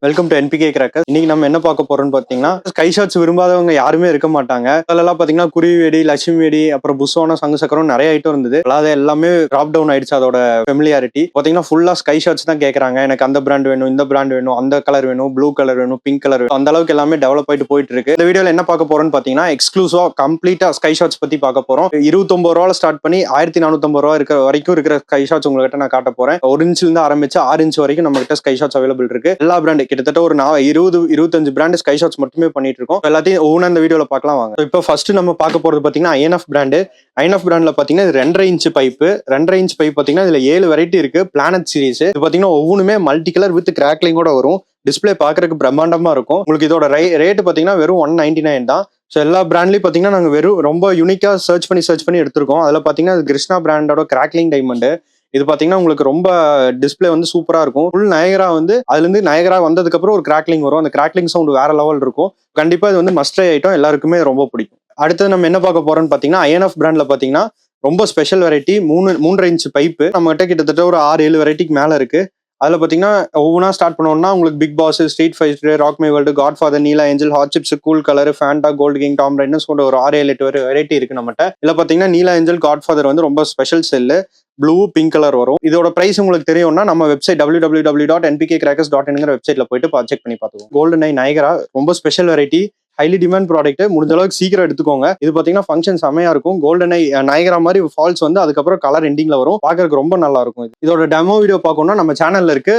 Welcome to NPK crackers. இன்னைக்கு நம்ம என்ன பார்க்க போறோம்னு பாத்தீங்கன்னா, ஸ்கை ஷாட்ஸ் விரும்பாதவங்க யாருமே இருக்க மாட்டாங்க. அதெல்லாம் பாத்தீங்கன்னா குருவி வெடி, லட்சுமி வெடி, அப்புறம் புஷ்வானா, சங்கு சக்கரம் நிறைய ஐட்டம் இருந்தது. அதாவது எல்லாமே டிராப் டவுன் ஆயிடுச்சு. அதோட ஃபெமிலியாரிட்டி பாத்தீங்கன்னா ஃபுல்லா ஸ்கை ஷாட்ஸ் தான் கேக்குறாங்க. எனக்கு அந்த பிராண்ட் வேணும், இந்த பிராண்ட் வேணும், அந்த கலர் வேணும், ப்ளூ கலர் வேணும், பிங்க் கலர் வேணும். அந்த அளவுக்கு எல்லாமே டெவலப் ஆயிட்டு போயிட்டு இருக்கு. இந்த வீடியோல என்ன பார்க்க போறோம்னு பாத்தீங்கன்னா, எக்ஸ்க்ளூசிவா கம்ப்ளீட்டா ஸ்கை ஷாட்ஸ் பத்தி பார்க்க போறோம். 29 ரூபாய் ஸ்டார்ட் பண்ணி 1450 ரூபாய் இருக்கிற வரைக்கும் இருக்கிற ஸ்கை ஷாட்ஸ் உங்ககிட்ட நான் காட்ட போறேன். 1 இன்ச்ல இருந்து ஆரம்பிச்சு 6 இன்ச் வரைக்கும் நம்ம கிட்ட ஸ்கை ஷாட்ஸ் அவைலபிள் இருக்கு. எல்லா பிராண்ட் கிட்டத்தட்ட ஒரு 20-25 பிராண்ட் ஸ்கை ஷாட்ஸ் மட்டுமே பண்ணிட்டு இருக்கோம். எல்லாத்தையும் ஒவ்வொன்றா இந்த வீடியோல பார்க்கலாம் வாங்க. இப்போ ஃபர்ஸ்ட் நம்ம பார்க்க போறது பாத்தீங்கன்னா ஐஎன்எஃப் பிராண்ட். ஐஎன்எஃப் பிராண்ட்ல பாத்தீங்கன்னா 2.5 இன்ச் பைப்பு. 2.5 இன்ச் பைப் பாத்தீங்கன்னா இதுல 7 வெரைட்டி இருக்கு. பிளானட் சீரிஸ் இது பாத்தீங்கன்னா ஒவ்வொன்றுமே மல்டி கலர் வித் கிராக்லிங்கோட வரும். டிஸ்பிளே பாக்குறதுக்கு பிரம்மாண்டமா இருக்கும். உங்களுக்கு இதோட ரேட் பாத்தீங்கன்னா வெறும் 199 தான். ஸோ எல்லா பிராண்ட்லயும் பாத்தீங்கன்னா நாங்க வெறும் ரொம்ப யூனிக்கா சர்ச் பண்ணி எடுத்திருக்கோம். அதுல பாத்தீங்கன்னா கிருஷ்ணா பிராண்டோட கிராக்லிங் டைமண்ட். இது பாத்தீங்கன்னா உங்களுக்கு ரொம்ப டிஸ்பிளே வந்து சூப்பரா இருக்கும். ஃபுல் நயகரா வந்து அதுல இருந்து நயகரா வந்ததுக்கு அப்புறம் ஒரு கிராக்லிங் வரும். அந்த கிராக்லிங் சவுண்ட் வேற லெவல் இருக்கும். கண்டிப்பா இது வந்து மஸ்ட் ஐட்டம், எல்லாருக்குமே ரொம்ப பிடிக்கும். அடுத்து நம்ம என்ன பார்க்க போறோம்னு பாத்தீங்கன்னா ஐஎன்எஃப் பிராண்ட்ல பாத்தீங்கன்னா ரொம்ப ஸ்பெஷல் வெரைட்டி 3.5 இன்ச் பைப்பு. நம்ம கிட்ட கிட்டத்தட்ட ஒரு 6-7 வெரைட்டிக்கு மேல இருக்கு. அதுல பாத்தீங்கன்னா ஒவ்வொன்றா ஸ்டார்ட் பண்ணோம்னா உங்களுக்கு big boss, street fighter, rock my world, godfather, நீலா angel, hot chips, cool colour, Fanta, gold king, tomb raiders கொண்ட ஒரு 6-7 வெரைட்டி இருக்கு நம்மகிட்ட. இதுல பாத்தீங்கன்னா நீலா ஏஞ்சல், காட் ஃபாதர் வந்து ரொம்ப special cell. Blue, pink colour வரும். இதோட பிரைஸ் உங்களுக்கு தெரியும்னா நம்ம வெப்சைட் www.npkcrackers.in வெப்சைட்ல போயிட்டு செக் பண்ணி பார்த்துக்கோங்க. கோல்டன் ஐ நயகரா ரொம்ப special variety, highly demand product. முடிஞ்ச அளவுக்கு சீக்கிரம் எடுத்துக்கோங்க. இது பாத்தீங்கன்னா ஃபங்க்ஷன் செமையா இருக்கும். கோல்டன் ஐ நயகரா மாதிரி ஃபால்ஸ் வந்து அதுக்கப்புறம் கலர் எண்டிங்ல வரும். பாக்குறதுக்கு ரொம்ப நல்லா இருக்கும். இதோட டெமோ வீடியோ பார்க்கணும்னா நம்ம சேனல்ல இருக்கு,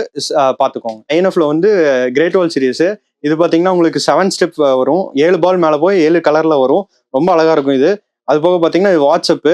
பாத்துக்கோங்க. ஐஎன்எஃப்ல வந்து கிரேட் வால் சீரிஸ். இது பாத்தீங்கன்னா உங்களுக்கு 7 ஸ்டெப் வரும். 7 பால் மேல போய் 7 கலர்ல வரும். ரொம்ப அழகா இருக்கும் இது. அது போக பாத்தீங்கன்னா இது வாட்ஸ்அப்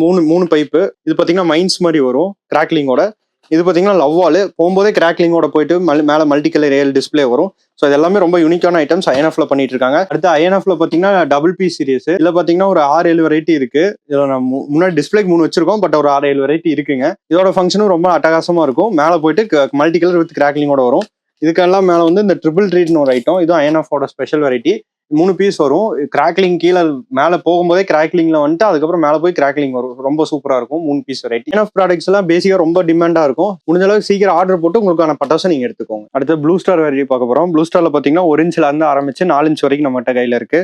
3 பைப்பு. இது பாத்தீங்கன்னா மைன்ஸ் மாதிரி வரும் கிராக்லிங்கோட. இது பாத்தீங்கன்னா லவ் வால் போகும்போதே கிராக்லிங்கோட போயிட்டு மேல மல்டி கலர் ஏல் டிஸ்பிளே வரும். ஸோ இது எல்லாமே ரொம்ப யூனிக்கான ஐட்டம்ஸ் ஐஎன்எஃப்ல பண்ணிட்டு இருக்காங்க. அடுத்து ஐஎன்எஃப்ல பாத்தீங்கன்னா டபுள் பி சீரிஸ். இதுல பாத்தீங்கன்னா ஒரு 6-7 வெரைட்டி இருக்கு. இதுல நம்ம முன்னாடி டிஸ்பிளேக்கு 3 வச்சிருக்கோம், பட் ஒரு 6-7 வெரைட்டி இருக்குங்க. இதோட ஃபங்க்ஷனும் ரொம்ப அட்டகாசமா இருக்கும். மேல போயிட்டு மல்டி கலர் வித் கிராக்லிங்கோட வரும். இதுக்கெல்லாம் மேல வந்து இந்த ட்ரிபிள் ட்ரீட்னு ஒரு ஐட்டம். இதுவும் ஐஎன்எஃபோட ஸ்பெஷல் வெரைட்டி. 3 பீஸ் வரும். கிராக்லிங் கீழே மேல போகும்போதே கிராக்லிங்ல வந்துட்டு அதுக்கப்புறம் மேல போய் கிராக்லிங் வரும். ரொம்ப சூப்பரா இருக்கும். 3 பீஸ் வெரைட்டி. ஐஎன்எஃப் ப்ராடக்ட்ஸ் எல்லாம் பேசிக்கா ரொம்ப டிமாண்டா இருக்கும். முடிஞ்ச அளவுக்கு சீக்கிரம் ஆர்டர் போட்டு உங்களுக்கான பட்டாசை நீங்க எடுத்துக்கோங்க. அடுத்து ப்ளூ ஸ்டார் வெரைட்டி பார்க்க போறோம். ப்ளூ ஸ்டார்ல பாத்தீங்கன்னா 1 இன்ச்ல இருந்து ஆரம்பிச்சு 4 இன்ச் வரைக்கும் நம்மகிட்ட கையில இருக்கு.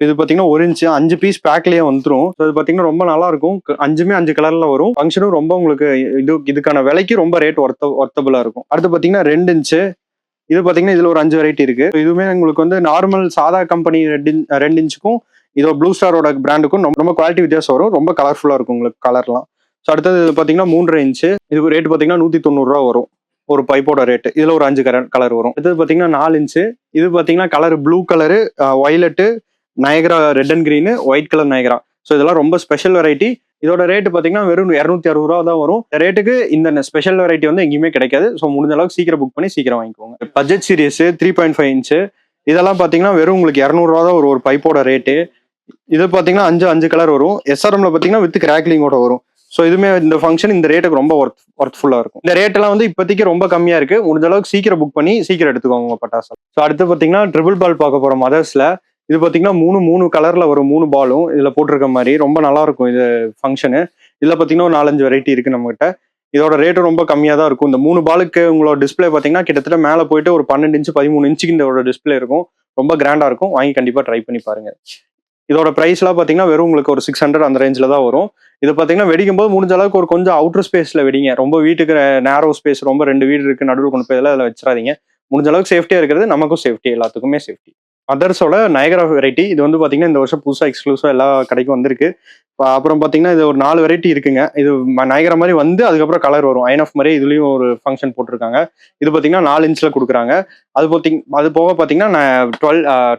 இது பாத்தீங்கன்னா 1 இன்ச் 5 பீஸ் பேக்லயே வந்துரும். இது பாத்தீங்கன்னா ரொம்ப நல்லா இருக்கும். 5மே 5 கலர்ல வரும். ஃபங்க்ஷனும் ரொம்ப உங்களுக்கு இதுக்கான விலைக்கு ரொம்ப ரேட் ஒர்த்தபிளா இருக்கும். அடுத்து பாத்தீங்கன்னா 2 இன்ச். இது பாத்தீங்கன்னா இதுல ஒரு 5 வெரைட்டி இருக்கு. இதுவுமே உங்களுக்கு வந்து நார்மல் சாதா கம்பெனி 2 இன்ச்சுக்கும் இதோ ப்ளூ ஸ்டாரோட பிராண்டுக்கும் ரொம்ப குவாலிட்டி வித்தியாசம் வரும். ரொம்ப கலர்ஃபுல்லா இருக்கும் உங்களுக்கு கலர்லாம். ஸோ அடுத்தது பாத்தீங்கன்னா 3.5 இன்ச்சு. இதுக்கு ரேட் பாத்தீங்கன்னா 190 ரூபா வரும் ஒரு பைப்போட ரேட். இதுல ஒரு 5 கலர் வரும். இது பாத்தீங்கன்னா 4 இன்ச்சு. இது பாத்தீங்கன்னா colour blue colour, violet, Niagara red and green, white colour Niagara. So இதெல்லாம் ரொம்ப ஸ்பெஷல் வெரைட்டி. இதோட ரேட் பாத்தீங்கன்னா வெறும் 260 ரூபா தான் வரும். இந்த ரேட்டுக்கு இந்த ஸ்பெஷல் வெரைட்டி வந்து எங்கேயுமே கிடைக்காது. ஸோ முடிஞ்ச அளவுக்கு சீக்கிரம் புக் பண்ணி சீக்கிரம் வாங்கிக்கோங்க. Budget series 3.5 inch. இதெல்லாம் பாத்தீங்கன்னா வெறும் உங்களுக்கு 200 ரூபா தான் ஒரு பைப்போட ரேட்டு. இது பாத்தீங்கன்னா 5 கலர் வரும். எஸ்ஆர்எம்ல பாத்தீங்கன்னா வித் கிராக்லிங்கோட வரும். ஸோ இதுமே இந்த ஃபங்க்ஷன் இந்த ரேட்டுக்கு ரொம்ப ஒர்த்ஃபுல்லா இருக்கும். இந்த ரேட் எல்லாம் வந்து இப்போதைக்கு ரொம்ப கம்மியா இருக்கு. முடிஞ்ச அளவுக்கு சீக்கிரம் புக் பண்ணி சீக்கிரம் எடுத்துக்கோங்க உங்க பட்டாசு. ஸோ அடுத்து பாத்தீங்கன்னா ட்ரிபிள் பால் பார்க்க போறோம் மதர்ஸ்ல. இது பாத்தீங்கன்னா 3 கலர்ல வரும். 3 பாலும் இதுல போட்டிருக்க மாதிரி ரொம்ப நல்லா இருக்கும் இது ஃபங்க்ஷனு. இதுல பாத்தீங்கன்னா ஒரு 4-5 வெரைட்டி இருக்கு நம்ம கிட்ட. இதோட ரேட்டும் ரொம்ப கம்மியா தான் இருக்கும். இந்த 3 பாலுக்கு உங்களோட டிஸ்பிளே பாத்தீங்கன்னா கிட்டத்தட்ட மேல போயிட்டு ஒரு 12 இன்ச்சு 13 இன்ச்சுக்கு இந்த டிஸ்பிளே இருக்கும். ரொம்ப கிராண்டா இருக்கும். வாங்கி கண்டிப்பா ட்ரை பண்ணி பாருங்க. இதோட பிரைஸ்லாம் பாத்தீங்கன்னா வெறும் உங்களுக்கு ஒரு 600 அந்த ரேஞ்சில தான் வரும். இது பாத்தீங்கன்னா வெடிக்கும் போது முடிஞ்ச அளவுக்கு ஒரு கொஞ்சம் அவுட்டர் ஸ்பேஸ்ல வெடிங்க. ரொம்ப வீட்டுக்கு நேரோ ஸ்பேஸ், ரொம்ப 2 வீடு இருக்கு நடுவில் கொண்டு போய் அதில் வச்சிடாதீங்க. முடிஞ்ச அளவுக்கு சேஃப்டியா இருக்கிறது நமக்கும் சேஃப்டி, எல்லாத்துக்குமே சேஃப்டி. அதர்ஸோட நயகரா வெரைட்டி. இது வந்து பாத்தீங்கன்னா இந்த வருஷம் புதுசா எக்ஸ்க்ளூசிவா எல்லா கடைக்கும் வந்திருக்கு. அப்புறம் பாத்தீங்கன்னா இது ஒரு 4 வெரைட்டி இருக்குங்க. இது நயகரா மாதிரி வந்து அதுக்கப்புறம் கலர் வரும். ஐஎன்எஃப் மாதிரி இதுலயும் ஒரு ஃபங்க்ஷன் போட்டிருக்காங்க. இது பாத்தீங்கன்னா 4 இன்ச்ல கொடுக்குறாங்க. அது போக பாத்தீங்கன்னா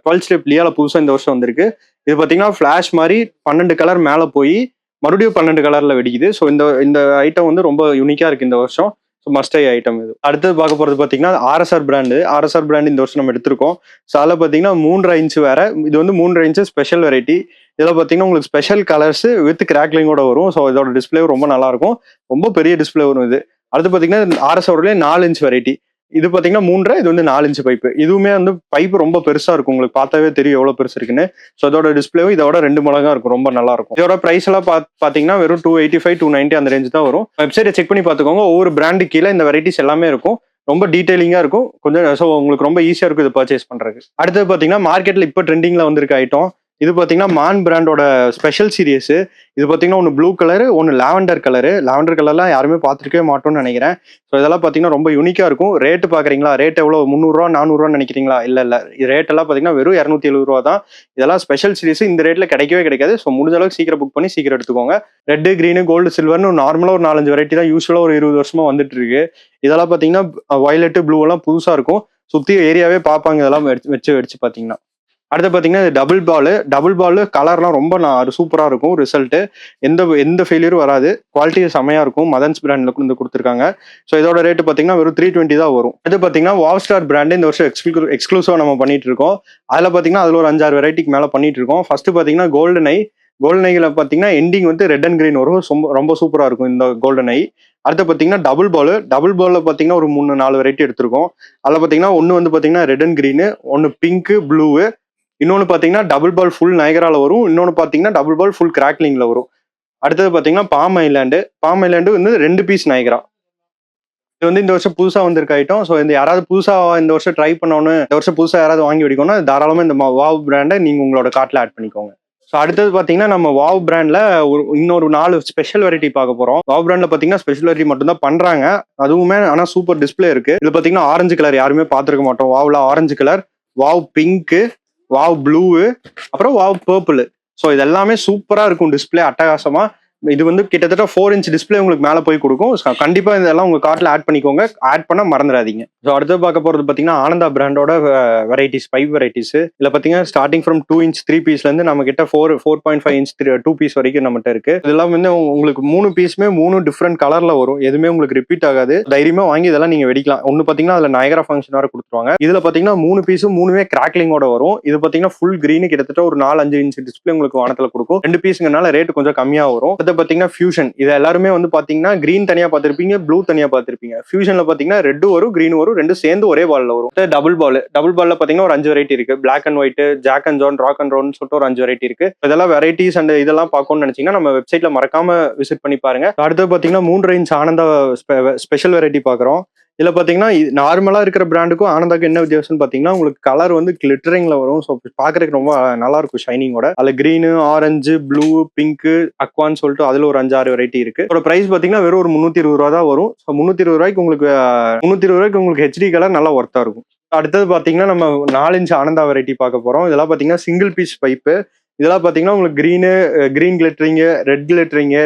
12 ஸ்டெப் லியால புதுசா இந்த வருஷம் வந்திருக்கு. இது பாத்தீங்கன்னா ஃபிளாஷ் மாதிரி 12 கலர் மேல போய் மறுபடியும் 12 கலர்ல வெடிக்குது. ஸோ இந்த ஐட்டம் வந்து ரொம்ப யூனிக்கா இருக்கு இந்த வருஷம். ஸோ மஸ்ட் ஐ ஐட்டம் இது. அடுத்தது பார்க்க போறது பாத்தீங்கன்னா ஆர்எஸ்ஆர் பிராண்டு. ஆர்எஸ்ஆர் பிராண்ட் இந்த வருஷம் நம்ம எடுத்திருக்கோம். ஸோ அதில் பாத்தீங்கன்னா 3.5 இன்ச் வேற. இது வந்து 3.5 இன்ச் ஸ்பெஷல் வெரைட்டி. இதில் பாத்தீங்கன்னா உங்களுக்கு ஸ்பெஷல் கலர்ஸ் வித் கிராக்லிங்கோட வரும். ஸோ இதோட டிஸ்பிளே ரொம்ப நல்லா இருக்கும். ரொம்ப பெரிய டிஸ்பிளே வரும் இது. அடுத்து பாத்தீங்கன்னா ஆர்எஸ்ஆர்லேயே 4 இன்ச் வெரைட்டி. இது பாத்தீங்கன்னா 3.5, இது வந்து 4 இன்ச் பைப்பு. இதுவுமே வந்து பைப்பு ரொம்ப பெருசா இருக்கும். உங்களுக்கு பார்த்தாவே தெரியும் எவ்வளவு பெருசு இருக்குன்னு. ஸோ இதோட டிஸ்பிளேவும் இதோட 2 மடங்கா இருக்கும். ரொம்ப நல்லா இருக்கும். இதோட பிரைஸ் எல்லாம் பாத்தீங்கன்னா வெறும் 285, 290 அந்த ரேஞ்ச் தான் வரும். வெப்சைட்டை செக் பண்ணி பாத்துக்கோங்க. ஒவ்வொரு பிராண்டு கீழே இந்த வெரைட்டிஸ் எல்லாமே இருக்கும். ரொம்ப டீடைலிங்கா இருக்கும் கொஞ்சம். ஸோ உங்களுக்கு ரொம்ப ஈஸியா இருக்கும் இது பர்ச்சேஸ் பண்றதுக்கு. அடுத்தது பாத்தீங்கன்னா மார்க்கெட்ல இப்போ ட்ரெண்டிங்ல வந்திருக்க ஐட்டம். இது பாத்தீங்கன்னா மான் பிராண்டோட ஸ்பெஷல் சீரியஸ். இது பாத்தீங்கன்னா ஒன்று ப்ளூ கலரு, ஒன்று லாவெண்டர் கலரு. லாவெண்டர் கலர்லாம் யாருமே பார்த்துருக்கவே மாட்டோம்னு நினைக்கிறேன். ஸோ இதெல்லாம் பாத்தீங்கன்னா ரொம்ப யூனிக்கா இருக்கும். ரேட்டு பாக்குறீங்களா? ரேட் எவ்வளோ? 300 400 நினைக்கிறீங்களா? இல்ல ரேட் எல்லாம் பாத்தீங்கன்னா வெறும் 270 தான். இதெல்லாம் ஸ்பெஷல் சீரிஸ். இந்த ரேட்ல கிடைக்கவே கிடைக்காது. ஸோ முடிஞ்ச அளவுக்கு சீக்கிரம் புக் பண்ணி சீக்கிரம் எடுத்துக்கோங்க. ரெட், கிரீன், கோல்டு, சில்வர்னு நார்மலா ஒரு 4-5 வெரைட்டி தான் யூஸ்வலா ஒரு 20 வருஷமா வந்துட்டு இருக்கு. இதெல்லாம் பாத்தீங்கன்னா வயலட், ப்ளூ எல்லாம் புதுசா இருக்கும். சுத்தி ஏரியாவே பார்ப்பாங்க இதெல்லாம் வச்சு பாத்தீங்கன்னா. அடுத்து பாத்தீங்கன்னா டபுள் பால் கலர்லாம் ரொம்ப சூப்பரா இருக்கும். ரிசல்ட் எந்த ஃபெயிலியரும் வராது. குவாலிட்டி செமையா இருக்கும். மதன்ஸ் பிராண்ட்ல இருந்து கொடுத்துருக்காங்க. ஸோ இதோட ரேட்டு பாத்தீங்கன்னா வெறும் 320 தான் வரும். இது பாத்தீங்கன்னா வாவ் ஸ்டார் பிராண்ட் இந்த வருஷம் எக்ஸ்க்ளூசிவா நம்ம பண்ணிட்டு இருக்கோம். அதுல பாத்தீங்கன்னா அதுல ஒரு 5-6 வெரைட்டிக்கு மேல பண்ணிட்டு இருக்கோம். ஃபர்ஸ்ட் பாத்தீங்கன்னா கோல்டன் ஐல பாத்தீங்கன்னா எண்டிங் வந்து ரெட் அண்ட் கிரீன் வரும். ரொம்ப சூப்பரா இருக்கும் இந்த கோல்டன் ஐ. அடுத்து பாத்தீங்கன்னா டபுள் பால்ல பாத்தீங்கன்னா ஒரு 3-4 வெரைட்டி எடுத்திருக்கோம். அதுல பாத்தீங்கன்னா ஒன்னு வந்து பாத்தீங்கன்னா ரெட் அண்ட் கிரீன், ஒன்னு பிங்க், ப்ளூ, இன்னொன்னு பாத்தீங்கன்னா டபுள் பால் ஃபுல் நயகரால வரும். இன்னொன்னு பாத்தீங்கன்னா டபுள் பால் ஃபுல் கிராக்லிங்ல வரும். அடுத்தது பாத்தீங்கன்னா பாம் ஐலாண்டு வந்து 2 பீஸ் நயகரா. இது வந்து இந்த வருஷம் புதுசா வந்திருக்க ஐட்டம். ஸோ இந்த யாராவது புதுசா இந்த வருஷம் ட்ரை பண்ணணும், இந்த வருஷம் புதுசா யாராவது வாங்கி வெடிக்கணும்னா தாராளமா இந்த வாவ் பிராண்டை நீங்க உங்களோட கார்ட்ல ஆட் பண்ணிக்கோங்க. ஸோ அடுத்தது பாத்தீங்கன்னா நம்ம வாவ் பிராண்ட்ல இன்னொரு 4 ஸ்பெஷல் வெரைட்டி பார்க்க போறோம். வாவ் பிராண்ட்ல பாத்தீங்கன்னா ஸ்பெஷல் வெரைட்டி மட்டும் தான் பண்றாங்க. அதுவுமே ஆனா சூப்பர் டிஸ்பிளே இருக்கு. இது பாத்தீங்கன்னா ஆரஞ்சு கலர் யாருமே பார்த்திருக்க மாட்டோம். வாவ்ல orange colour, wow pink, wow blue, அப்புறம் வாவ் பர்பிள். ஸோ இது எல்லாமே சூப்பரா இருக்கும். டிஸ்பிளே அட்டகாசமா. இது வந்து கிட்டத்தட்ட 4 இன்ச் டிஸ்பிளே உங்களுக்கு மேல போய் கொடுக்கும். கண்டிப்பா இதெல்லாம் உங்க கார்ட்ல ஆட் பண்ணிக்கோங்க. ஆட் பண்ண மறந்துடாதீங்க. ஸோ அடுத்து பார்க்க போறது பாத்தீங்கன்னா ஆனந்தா பிராண்டோட வெரைட்டிஸ் 5 வெரைட்டிஸ். இதுல பாத்தீங்கன்னா ஸ்டார்டிங் ஃப்ரம் 2 இன்ச் 3 பீஸ்ல இருந்து நம்ம கிட்ட 4.5 இன்ச் 2 பீஸ் வரைக்கும் நம்மகிட்ட இருக்கு. இதெல்லாம் வந்து உங்களுக்கு 3 பீஸுமே 3 டிஃப்ரெண்ட் கலர்ல வரும். எதுவுமே உங்களுக்கு ரிப்பீட் ஆகாது. தைரியமா வாங்கி இதெல்லாம் நீங்க வெடிக்கலாம். ஒன்னு பாத்தீங்கன்னா அதுல நயகரா ஃபங்க்ஷன் வர கொடுத்துருவாங்க. இதுல பாத்தீங்கன்னா 3 பீஸும் 3மே கிராக்லிங்கோட வரும். இது பாத்தீங்கன்னா ஃபுல் கிரீன் கிட்டத்தட்ட ஒரு 4-5 இன்ச் டிஸ்பிளே உங்களுக்கு வானத்துல கொடுக்கும். 2 பீஸுங்கனால ரேட் கொஞ்சம் கம்மியா வரும். பாத்தீங்கன்னா ஃபியூஷன். இது எல்லாருமே வந்து பாத்தீங்கன்னா கிரீன் தனியா பாத்திருப்பீங்க, ப்ளூ தனியா பாத்திருப்பீங்க. ஃபியூஷன்ல பாத்தீங்கன்னா ரெட் வரும், கிரீன் வரும், ரெண்டு சேர்ந்து ஒரே பால்ல வரும். டபுள் பால்ல பாத்தீங்கன்னா ஒரு 5 வெரைட்டி இருக்கு. Black and white, Jack and John, rock and ரோல்னு சொல்லிட்டு ஒரு 5 வெரைட்டி இருக்கு. இதெல்லாம் வெரைட்டிஸ் அண்ட் இதெல்லாம் பார்க்கணும்னு நினைச்சீங்கன்னா நம்ம வெப்சைட்ல மறக்காம விசிட் பண்ணி பாருங்க. அடுத்து பாத்தீங்கன்னா 3 இன்ச் ஆனந்தா ஸ்பெஷல் வெரைட்டி பாக்குறோம். இதுல பாத்தீங்கன்னா நார்மலா இருக்கிற பிராண்டுக்கும் ஆனந்தாக்கு என்ன வித்தியாசம் பாத்தீங்கன்னா உங்களுக்கு கலர் வந்து கிளிட்டரிங்ல வரும். ஸோ பாக்குறதுக்கு ரொம்ப நல்லா இருக்கும் ஷைனிங்கோட. அதுல கிரீனு, ஆரஞ்சு, ப்ளூ, பிங்க், அக்வான்னு சொல்லிட்டு அதுல ஒரு 5-6 வெரைட்டி இருக்கு. இதோட பிரைஸ் பாத்தீங்கன்னா வெறும் ஒரு 320 ரூபா தான் வரும். ஸோ 320 ரூபாய்க்கு உங்களுக்கு ஹெச்டி கலர் நல்லா ஒர்த்தா இருக்கும். அடுத்தது பாத்தீங்கன்னா நம்ம 4 இன்ச் ஆனந்தா வெரைட்டி பார்க்க போறோம். இதெல்லாம் பாத்தீங்கன்னா சிங்கிள் பீஸ் பைப்பு. இதெல்லாம் பாத்தீங்கன்னா உங்களுக்கு green glittering,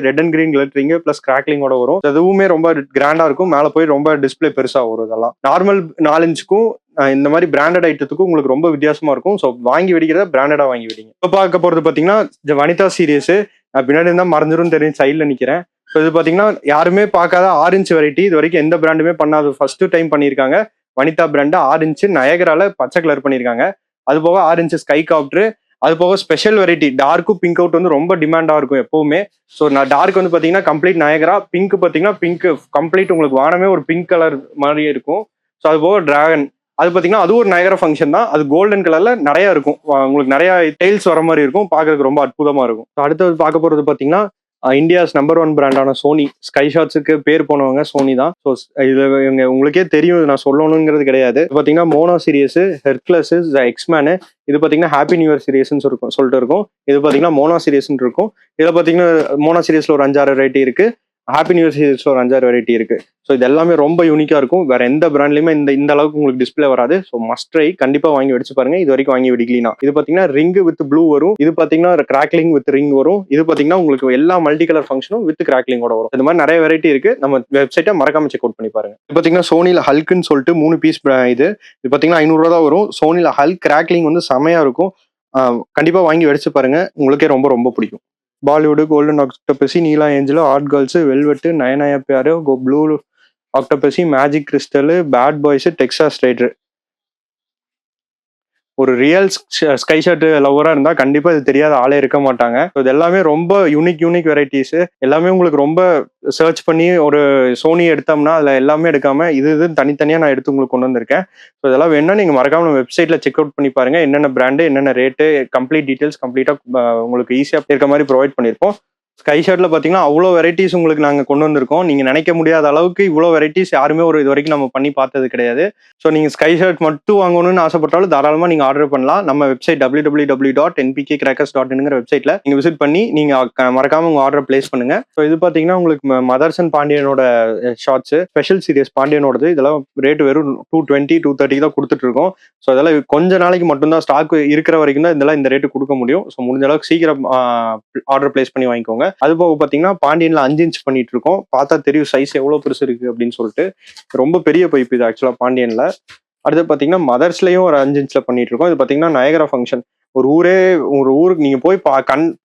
red and green glittering plus கிராக்லிங்கோட வரும். அதுவுமே ரொம்ப கிராண்டா இருக்கும். மேல போய் ரொம்ப டிஸ்பிளே பெருசா வரும். இதெல்லாம் நார்மல் 4 இன்ச்சுக்கும் இந்த மாதிரி பிராண்டட் ஐட்டத்துக்கும் உங்களுக்கு ரொம்ப வித்தியாசமா இருக்கும். ஸோ வாங்கி வெடிக்கிறத பிராண்டடா வாங்கி வெடிங்க. இப்போ பார்க்க போறது பாத்தீங்கன்னா வனிதா சீரியஸ். பின்னாடி இருந்தா மறைஞ்சிரும் தெரியும், சைட்ல நிக்கிறேன். ஸோ இது பாத்தீங்கன்னா யாருமே பார்க்காத 6 இன்ச் வெரைட்டி. இது வரைக்கும் எந்த பிராண்டுமே பண்ணாத ஃபர்ஸ்ட் டைம் பண்ணியிருக்காங்க. வனிதா பிராண்ட் 6 இன்ச் நயகரால பச்சை கலர் பண்ணியிருக்காங்க. அது போக 6 இன்ச் ஸ்கை காப்டர். அது போக ஸ்பெஷல் வெரைட்டி டார்க்கும் பிங்க் அவுட் வந்து ரொம்ப டிமாண்டா இருக்கும் எப்பவுமே. ஸோ நான் டார்க் வந்து பாத்தீங்கன்னா கம்ப்ளீட் நயகரா, பிங்க் பாத்தீங்கன்னா பிங்க் கம்ப்ளீட் உங்களுக்கு வானமே ஒரு பிங்க் கலர் மாதிரியே இருக்கும். ஸோ அது போக டிராகன் அது பாத்தீங்கன்னா அது ஒரு நயகரா ஃபங்க்ஷன் தான். அது கோல்டன் கலர்ல நிறைய இருக்கும். உங்களுக்கு நிறைய டைல்ஸ் வர மாதிரி இருக்கும். பாக்குறதுக்கு ரொம்ப அற்புதமா இருக்கும். அடுத்தது பார்க்க போறது பாத்தீங்கன்னா இந்தியாஸ் நம்பர் 1 பிராண்டான சோனி. ஸ்கை ஷாட்ஸுக்கு பேர் போனவங்க சோனி தான். ஸோ இது உங்களுக்கே தெரியும், நான் சொல்லணுங்கிறது கிடையாது. பாத்தீங்கன்னா மோனோ சீரியஸ், ஹெர்குலஸ், எக்ஸ்மேனு. இது பாத்தீங்கன்னா ஹாப்பி நியூ இயர் சீரியஸ்ன்னு சொல்லிட்டு இருக்கும். இது பாத்தீங்கன்னா மோனோ சீரியஸ்ன்னு இருக்கும். இதுல பாத்தீங்கன்னா மோனோ சீரியஸ்ல ஒரு 5-6 வெரைட்டி இருக்கு. ஹாப்பி நியூ இயர் சீரிஸ்ல ஒரு 5-6 வெரைட்டி இருக்கு. ஸோ இது எல்லாமே ரொம்ப யூனிக்கா இருக்கும். வேற எந்த பிராண்ட்லயுமே இந்த அளவுக்கு உங்களுக்கு டிஸ்பிளே வராது. ஸோ மஸ்ட் ட்ரை, கண்டிப்பா வாங்கி வெடிச்சு பாருங்க. இது வரைக்கும் வாங்கி வெடிக்கலாம். இது பாத்தீங்கன்னா ரிங் வித் ப்ளூ வரும். இது பாத்தீங்கன்னா கிராக்லிங் வித் ரிங் வரும். இது பாத்தீங்கன்னா உங்களுக்கு எல்லா மல்டி கலர் ஃபங்க்ஷனும் வித் கிராக்லிங்கோட வரும். இந்த மாதிரி நிறைய வெரைட்டி இருக்கு. நம்ம வெப்சைட்டை மறக்காம செக் அவுட் பண்ணி பாருங்க. இது பாத்தீங்கன்னா சோனில ஹல்க்னு சொல்லிட்டு 3 பீஸ் இது பாத்தீங்கன்னா 500 ரூபா தான் வரும். சோனில ஹல்க் கிராக்லிங் வந்து செமையா இருக்கும். கண்டிப்பா வாங்கி வெடிச்சு பாருங்க. உங்களுக்கே ரொம்ப ரொம்ப பிடிக்கும். பாலிவுட், கோல்டன் ஆக்டோபசி, நீலா ஏஞ்சலோ, ஆர்ட் கேர்ள்ஸ், வெல்வெட், நயனாயா பியாரோ, blue octopussy, magic crystal, bad boys, Texas rider. ஒரு ரியல் ஸ்கை ஷாட் லவரா இருந்தா கண்டிப்பா இது தெரியாத ஆளே இருக்க மாட்டாங்க. இது எல்லாமே ரொம்ப யூனிக் வெரைட்டிஸ். எல்லாமே உங்களுக்கு ரொம்ப சர்ச் பண்ணி ஒரு சோனி எடுத்தோம்னா அதுல எல்லாமே எடுக்காம இது தனித்தனியா நான் எடுத்து உங்களுக்கு கொண்டு வந்திருக்கேன். ஸோ இதெல்லாம் வேணா நீங்க மறக்காம வெப்சைட்ல செக் அவுட் பண்ணி பாருங்க. என்னென்ன பிராண்டு, என்னென்ன ரேட்டு, கம்ப்ளீட் டீடைல்ஸ் கம்ப்ளீட்டா உங்களுக்கு ஈஸியா இருக்க மாதிரி ப்ரொவைட் பண்ணிருப்போம். ஸ்கை ஷர்ட்ல பாத்தீங்கன்னா அவ்வளோ வெரைட்டிஸ் உங்களுக்கு நாங்க கொண்டு வந்திருக்கோம். நீங்க நினைக்க முடியாத அளவுக்கு இவ்வளோ வெரைட்டிஸ் யாருமே இது வரைக்கும் நம்ம பண்ணி பார்த்தது கிடையாது. ஸோ நீங்க ஸ்கை ஷர்ட் மட்டும் வாங்கணும்னு ஆசைப்பட்டாலும் தாராளமா நீங்க ஆர்டர் பண்ணலாம். நம்ம வெப்சைட் www.npkcrackers.inங்கிற வெப்சைட்ல நீங்க விசிட் பண்ணி நீங்க மறக்காம உங்க ஆர்டர் பிளேஸ் பண்ணுங்க. ஸோ இது பாத்தீங்கன்னா உங்களுக்கு மதர்சன் பாண்டியனோட ஷார்ட்ஸ் ஸ்பெஷல் சீரியஸ் பாண்டியனோடது. இதெல்லாம் ரேட் வெறும் 220 230 தான் கொடுத்துட்டு இருக்கோம். ஸோ இதெல்லாம் கொஞ்ச நாளைக்கு மட்டும்தான் ஸ்டாக் இருக்கிற வரைக்கும் தான் இதெல்லாம் இந்த ரேட்டு கொடுக்க முடியும். ஸோ முடிஞ்ச அளவுக்கு சீக்கிரம் ஆர்டர் பிளேஸ் பண்ணி வாங்கிக்கோங்க. அது போக பாத்தீங்கன்னா பாண்டியன்ல 5 இன்ச் பண்ணிட்டு இருக்கோம். பார்த்தா தெரியும் சைஸ் எவ்வளவு பெருசு இருக்கு அப்படின்னு சொல்லிட்டு. ரொம்ப பெரிய பைப் இது ஆக்சுவலா பாண்டியன்ல. அடுத்து பாத்தீங்கன்னா மதர்ஸ்லயும் ஒரு 5 இன்ச்ல பண்ணிட்டு இருக்கோம். இது பாத்தீங்கன்னா நயகரா ஃபங்க்ஷன். ஒரு ஊருக்கு நீங்க போய்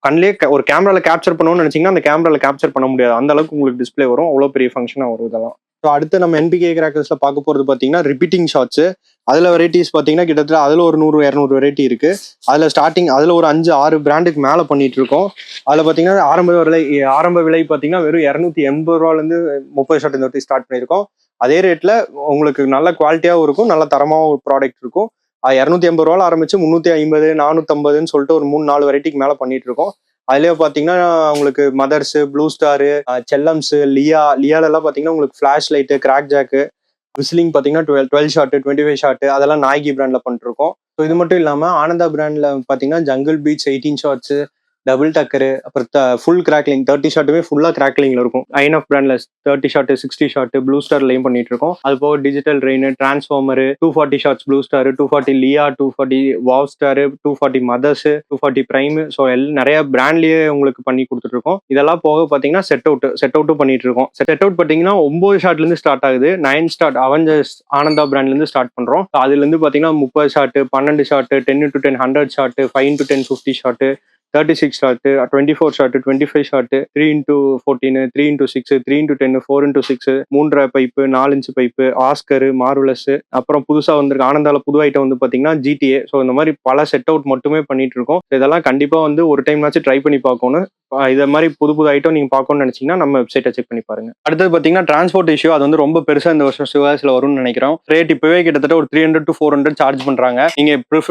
கண்ணிலே ஒரு கேமரால கேப்சர் பண்ணணும்னு நினைச்சீங்கன்னா அந்த கேமரால கேப்சர் பண்ண முடியாது. அந்த அளவுக்கு உங்களுக்கு டிஸ்பிளே வரும். அவ்வளவு பெரிய ஃபங்க்ஷனா வரும் இதெல்லாம். ஸோ அடுத்து நம்ம என்பிகே கிராக்கர்ஸ்ல பார்க்க போறது பாத்தீங்கன்னா ரிப்பீட்டிங் ஷாட்ஸ். அதுல வெரைட்டிஸ் பாத்தீங்கன்னா கிட்டத்தட்ட அதுல ஒரு 100-200 வெரைட்டி இருக்கு. அதுல ஒரு 5-6 பிராண்டுக்கு மேல பண்ணிட்டு இருக்கோம். அதுல பாத்தீங்கன்னா ஆரம்ப விலை பாத்தீங்கன்னா வெறும் 280 ரூபாயில இருந்து 30 ஷாட் இந்த வாட்டி ஸ்டார்ட் பண்ணிருக்கோம். அதே ரேட்ல உங்களுக்கு நல்ல குவாலிட்டியாவும் இருக்கும், நல்ல தரமாவும் ஒரு ப்ராடக்ட் இருக்கும். 280 ரூபாயில ஆரம்பிச்சு 350 450ன்னு சொல்லிட்டு ஒரு 3-4 வெரைட்டிக்கு மேல பண்ணிட்டு இருக்கோம். அதுலயே பாத்தீங்கன்னா உங்களுக்கு மதர்ஸ், ப்ளூ ஸ்டாரு, செல்லம்ஸ், லியால எல்லாம் பாத்தீங்கன்னா உங்களுக்கு flash light, crack jack, whistling பாத்தீங்கன்னா 12 ஷாட் 25 ஷாட் அதெல்லாம் நாய்கி பிராண்ட்ல பண்ணிட்டு இருக்கோம். ஸோ இது மட்டும் இல்லாம ஆனந்தா பிராண்ட்ல பாத்தீங்கன்னா ஜங்கிள் பீச் 18 ஷாட்ஸ், டபுள் டக்கரு, அப்புறம் ஃபுல் கிராக்லிங் 30 ஷாட்டுமே ஃபுல்லா கிராக்லிங்ல இருக்கும். ஐஎன்எஃப் பிராண்ட்ல 30 ஷாட் 60 ஷாட் ப்ளூ ஸ்டார்லையும் பண்ணிட்டு இருக்கோம். அது போக digital rain, transformer 240 shots blue star, 240 லியா, 240 wow star, 240 mothers, 240 prime. So நிறைய பிராண்ட்லயே உங்களுக்கு பண்ணி கொடுத்துட்டு இருக்கோம். இதெல்லாம் போக பாத்தீங்கன்னா செட் அவுட்டும் பண்ணிட்டு இருக்கோம். செட் அவுட் பாத்தீங்கன்னா 9 ஷாட்ல இருந்து ஸ்டார்ட் ஆகுது. 9 ஸ்டார்ட் அவெஞ்சர்ஸ் ஆனந்தா பிராண்ட்ல இருந்து ஸ்டார்ட் பண்றோம். அதுல இருந்து பாத்தீங்கன்னா 30 shot, 12 shot, 10x10 100 shot, 5x10 50 shot, 36 shot, 24 shot, 25 shot, 3x14, 3x6, 3x10, 4x6, 3.5 pipe, 4 inch pipe, Oscar, marvellous, அப்புறம் புதுசா வந்திருக்கு ஆனந்தால புது ஐட்டம் வந்து பாத்தீங்கன்னா ஜிடிஏ. ஸோ இந்த மாதிரி பல செட் அவுட் மட்டுமே பண்ணிட்டு இருக்கோம். இதெல்லாம் கண்டிப்பா ஒரு டைம்னாச்சும் ட்ரை பண்ணி பார்க்கணும். இதை மாதிரி புது ஐட்டம் நீங்க பார்க்கணும்னு நினைச்சீங்கன்னா நம்ம வெப்சைட்டை செக் பண்ணி பாருங்க. அடுத்தது பாத்தீங்கன்னா டிரான்ஸ்போர்ட் இஷ்யூ. அது ரொம்ப பெருசா இந்த வருஷம் சிவாசில வரும்னு நினைக்கிறோம். ரேட் இப்பவே கிட்டத்தட்ட ஒரு 300 to 400 சார்ஜ் பண்றாங்க.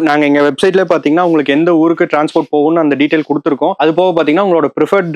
நாங்க எங்க வெப்சைட்ல பாத்தீங்கன்னா உங்களுக்கு எந்த ஊருக்கு டிரான்ஸ்போர்ட் போகும்னு அந்த டீடைல் கொடுத்துருக்கோம். அது போக பாத்தீங்கன்னா உங்களோட ப்ரிஃபர்ட்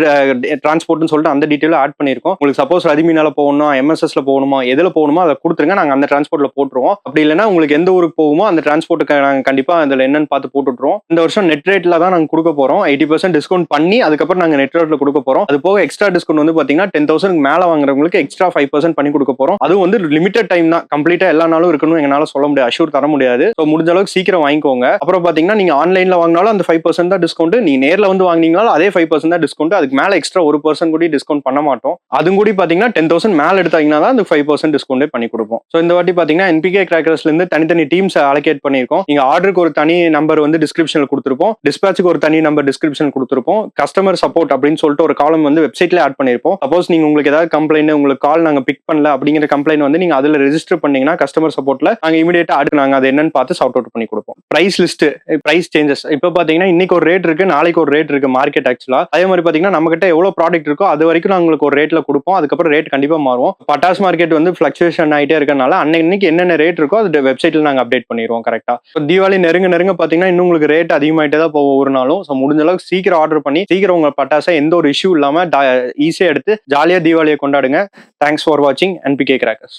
டிரான்ஸ்போர்ட்னு சொல்லிட்டு அந்த டீடைலும் ஆட் பண்ணிருக்கோம். உங்களுக்கு சப்போஸ் ரதிமீனால போகணும், எம்எஸ்எஸ்ல போகணுமா, எதுல போகணுமோ அதை கொடுத்துருங்க. நாங்க அந்த டிரான்ஸ்போர்ட்ல போட்டுருவோம். அப்படி இல்லைன்னா உங்களுக்கு எந்த ஊருக்கு போகுமோ அந்த டிரான்ஸ்போர்ட்டுக்கு நாங்க கண்டிப்பா அதுல என்னன்னு பார்த்து போட்டுருவோம். இந்த வருஷம் நெட் ரேட்ல தான் நாங்க கொடுக்க போறோம். 80% டிஸ்கவுண்ட் பண்ணி அதுக்கப்புறம் நாங்க நெட் ரேட்ல கொடுக்க போறோம். அது போக எக்ஸ்ட்ரா டிஸ்கவுண்ட் வந்து பாத்தீங்கன்னா 10,000 மேல வாங்குறவங்களுக்கு எக்ஸ்ட்ரா 5% பண்ணி கொடுக்க போறோம். அதுவும் லிமிடெட் டைம் தான். கம்ப்ளீட்டா எல்லா நாளும் இருக்கணும் எங்களால சொல்ல முடியாது, அஷூர் தர முடியாது. முடிஞ்ச அளவுக்கு சீக்கிரம் வாங்கிக்கோங்க. அப்புறம் பாத்தீங்கன்னா நீங்க ஆன்லைன்ல வாங்கினாலும் அந்த 5% தான் டிஸ்கவுண்ட். நீங்க நேர்ல வந்து வாங்கினீங்கனாலும் அதே 5% தான் டிஸ்கவுண்ட். அதுக்கு மேல எக்ஸ்ட்ரா 1% கூட டிஸ்கவுண்ட் பண்ண மாட்டோம். அதுவும் கூட பாத்தீங்கன்னா 10,000 மேல எடுத்தாங்கன்னா தான் அந்த 5% டிஸ்கவுண்டே பண்ணி கொடுப்போம். ஸோ இந்த வாட்டி பாத்தீங்கன்னா என்பிகே கிராக்கர்ஸ்ல இருந்து தனித்தனி டீம்ஸ் அலோகேட் பண்ணிருக்கோம். நீங்க ஆர்டருக்கு ஒரு தனி நம்பர் டிஸ்கிரிப்ஷன்ல கொடுத்துருப்போம். டிஸ்பேச்சுக்கு ஒரு தனி நம்பர் டிஸ்கிரிப்ஷன் கொடுத்துருப்போம். கஸ்டமர் சப்போர்ட் அப்படின்னு சொல்லிட்டு ஒரு காலம் வெப்சைட்ல ஆட் பண்ணிருப்போம். சப்போஸ் நீங்க உங்களுக்கு ஏதாவது கம்ப்ளைண்ட், உங்களுக்கு கால் நாங்க பிக் பண்ணல அப்படிங்கிற கம்ப்ளைண்ட் நீங்க அதுல ரெஜிஸ்டர் பண்ணீங்கன்னா கஸ்டமர் சப்போர்ட்ல நாங்க இமீடியட்டா நாங்க அது என்னன்னு பார்த்து சார்ட் அவுட் பண்ணி கொடுப்போம். பிரைஸ் லிஸ்ட், பிரைஸ் சேஞ்சஸ் இப்போ பாத்தீங்கன்னா இன்னைக்கு ஒரு ரேட் இருக்கு, நாளைக்கு ஒரு ரேட் இருக்கு மார்க்கெட் ஆக்சுவலா. அதே மாதிரி பாத்தீங்கன்னா நம்ம கிட்ட எவ்வளவு ப்ராடக்ட் இருக்கோ அது வரைக்கும் நாங்க உங்களுக்கு ஒரு ரேட்ல கொடுப்போம். அதுக்கப்புறம் ரேட் கண்டிப்பா மாறும். பட்டாஸ் மார்க்கெட் ஃபிளக்சுவேஷன் ஆகிட்டே இருக்கனால அன்னைக்கு என்னென்ன ரேட் இருக்கோ அது வெப்சைட்ல நாங்க அப்டேட் பண்ணிடுவோம் கரெக்டா. தீபாவளி நெருங்க பாத்தீங்கன்னா இன்னும் உங்களுக்கு ரேட் அதிகமாயிட்டே தான் போகும் ஒரு நாளும். முடிஞ்ச அளவுக்கு சீக்கிரம் ஆர்டர் பண்ணி சீக்கிரம் உங்க பட்டாசை எந்த ஒரு இஷ்யூ இல்லாம ஈஸியா எடுத்து ஜாலியா தீபாவளியை கொண்டாடுங்க. தேங்க்ஸ் ஃபார் வாட்சிங் என்பிகே கிராக்கர்ஸ்.